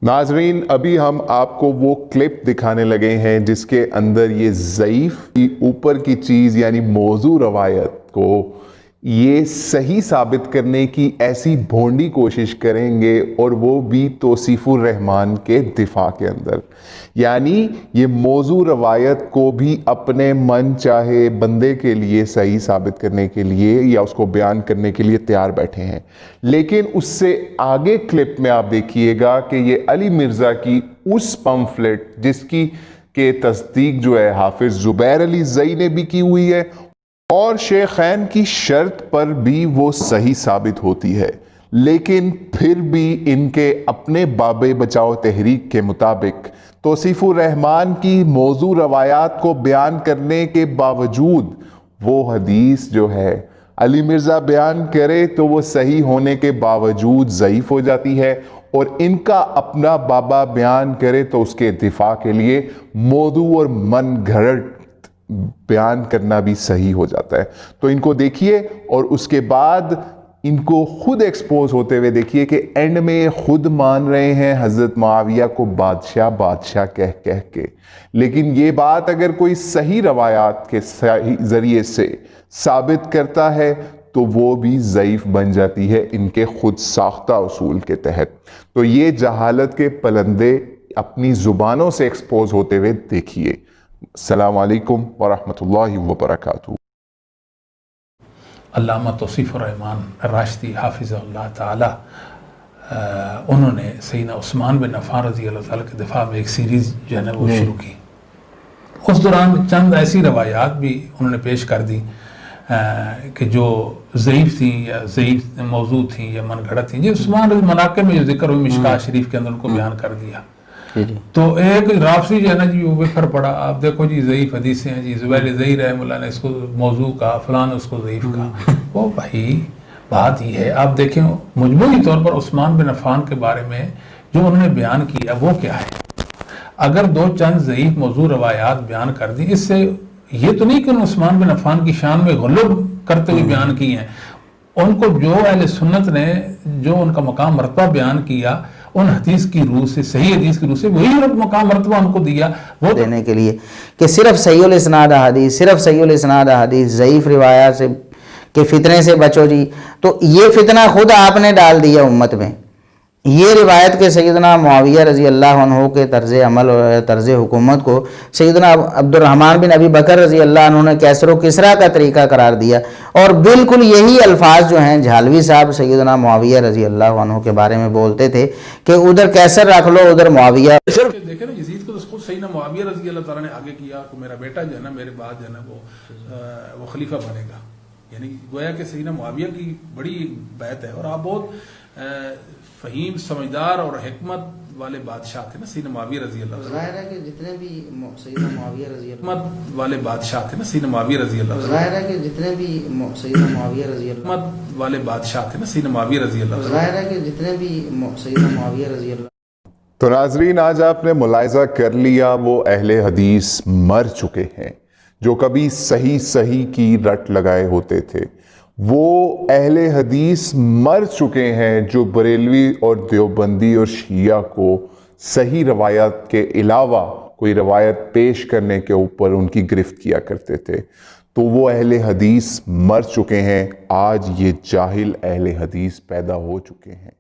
ناظرین، ابھی ہم آپ کو وہ کلپ دکھانے لگے ہیں جس کے اندر یہ ضعیف کی اوپر کی چیز یعنی موضوع روایت کو یہ صحیح ثابت کرنے کی ایسی بھونڈی کوشش کریں گے، اور وہ بھی توصیف الرحمن کے دفاع کے اندر۔ یعنی یہ موضوع روایت کو بھی اپنے من چاہے بندے کے لیے صحیح ثابت کرنے کے لیے یا اس کو بیان کرنے کے لیے تیار بیٹھے ہیں۔ لیکن اس سے آگے کلپ میں آپ دیکھیے گا کہ یہ علی مرزا کی اس پمفلٹ جس کی کہ تصدیق جو ہے حافظ زبیر علی زئی نے بھی کی ہوئی ہے، اور شیخین کی شرط پر بھی وہ صحیح ثابت ہوتی ہے، لیکن پھر بھی ان کے اپنے باب بچاؤ تحریک کے مطابق توصیف الرحمن کی موضوع روایات کو بیان کرنے کے باوجود وہ حدیث جو ہے علی مرزا بیان کرے تو وہ صحیح ہونے کے باوجود ضعیف ہو جاتی ہے، اور ان کا اپنا بابا بیان کرے تو اس کے دفاع کے لیے موضوع اور من گھڑت بیان کرنا بھی صحیح ہو جاتا ہے۔ تو ان کو دیکھیے اور اس کے بعد ان کو خود ایکسپوز ہوتے ہوئے دیکھیے کہ اینڈ میں خود مان رہے ہیں حضرت معاویہ کو بادشاہ بادشاہ کہہ کے، لیکن یہ بات اگر کوئی صحیح روایات کے ذریعے سے ثابت کرتا ہے تو وہ بھی ضعیف بن جاتی ہے ان کے خود ساختہ اصول کے تحت۔ تو یہ جہالت کے پلندے اپنی زبانوں سے ایکسپوز ہوتے ہوئے دیکھیے۔ السلام علیکم ورحمۃ اللہ وبرکاتہ۔ علامہ توصیف الرحمن راشدی حافظ اللہ تعالی انہوں نے سیدنا عثمان بن عفان رضی اللہ تعالیٰ کے دفاع میں ایک سیریز جو ہے نا وہ شروع کی۔ اس دوران چند ایسی روایات بھی انہوں نے پیش کر دی کہ جو ضعیف تھیں یا ضعیف موضوع تھیں یا من گھڑت تھیں۔ جی عثمان رضی مناقب میں جو ذکر ہوئی مشکاہ شریف کے اندر ان کو بیان کر دیا۔ تو ایک رافضی جو ہے نا جی وہ بکھر پڑا، آپ دیکھو جی ضعیف حدیثیں ہیں، جی زبیر زئی رحمہ اللہ نے اس کو موضوع کہا، فلان نے اس کو ضعیف کہا۔ وہ بھائی بات یہ ہے، آپ دیکھیں مجموعی طور پر عثمان بن عفان کے بارے میں جو انہوں نے بیان کیا وہ کیا ہے۔ اگر دو چند ضعیف موضوع روایات بیان کر دی، اس سے یہ تو نہیں کہ انہوں عثمان بن عفان کی شان میں غلو کرتے ہوئے بیان کی ہیں۔ ان کو جو اہل سنت نے جو ان کا مقام مرتبہ بیان کیا، ان حدیث کی روح سے، صحیح حدیث کی روح سے وہی مقام مرتبہ ان کو دیا، وہ دینے کے لیے کہ صرف صحیح الاسناد حدیث، صرف صحیح الاسناد حدیث، ضعیف روایات سے کہ فتنے سے بچو جی۔ تو یہ فتنہ خود آپ نے ڈال دیا امت میں۔ یہ روایت کے سیدنا معاویہ رضی اللہ عنہ کے طرز عمل اور طرز حکومت کو سیدنا عبد الرحمن بن ابی بکر رضی اللہ عنہ نے کیسر و کسرا کا طریقہ قرار دیا، اور بالکل یہی الفاظ جو ہیں جھالوی صاحب سیدنا معاویہ رضی اللہ عنہ کے بارے میں بولتے تھے کہ ادھر کیسر رکھ لو ادھر معاویہ۔ دیکھیں نا یزید کو خود سیدنا معاویہ رضی اللہ تعالیٰ نے آگے کیا کہ میرا بیٹا جو ہے نا میرے بعد جو ہے نا وہ خلیفہ بنے گا، یعنی گویا کہ سیدنا معاویہ کی بڑی بیعت ہے۔ اور آپ بہت فہیم سمجھدار اور حکمت والے بادشاہ تھے نا سیدنا معاویہ رضی اللہ عنہ۔ ظاہر ہے کہ جتنے بھی سیدنا معاویہ رضی اللہ حکمت والے بادشاہ تھے نا سیدنا معاویہ رضی اللہ عنہ۔ ظاہر ہے کہ جتنے بھی سیدنا معاویہ رضی اللہ حکمت والے بادشاہ تھے نا سیدنا معاویہ رضی اللہ عنہ۔ ظاہر ہے کہ جتنے بھی سیدنا معاویہ رضی اللہ۔ تو ناظرین، آج آپ نے ملاحظہ کر لیا وہ اہل حدیث مر چکے ہیں جو کبھی صحیح کی رٹ لگائے ہوتے تھے۔ وہ اہل حدیث مر چکے ہیں جو بریلوی اور دیوبندی اور شیعہ کو صحیح روایات کے علاوہ کوئی روایت پیش کرنے کے اوپر ان کی گرفت کیا کرتے تھے۔ تو وہ اہل حدیث مر چکے ہیں، آج یہ جاہل اہل حدیث پیدا ہو چکے ہیں۔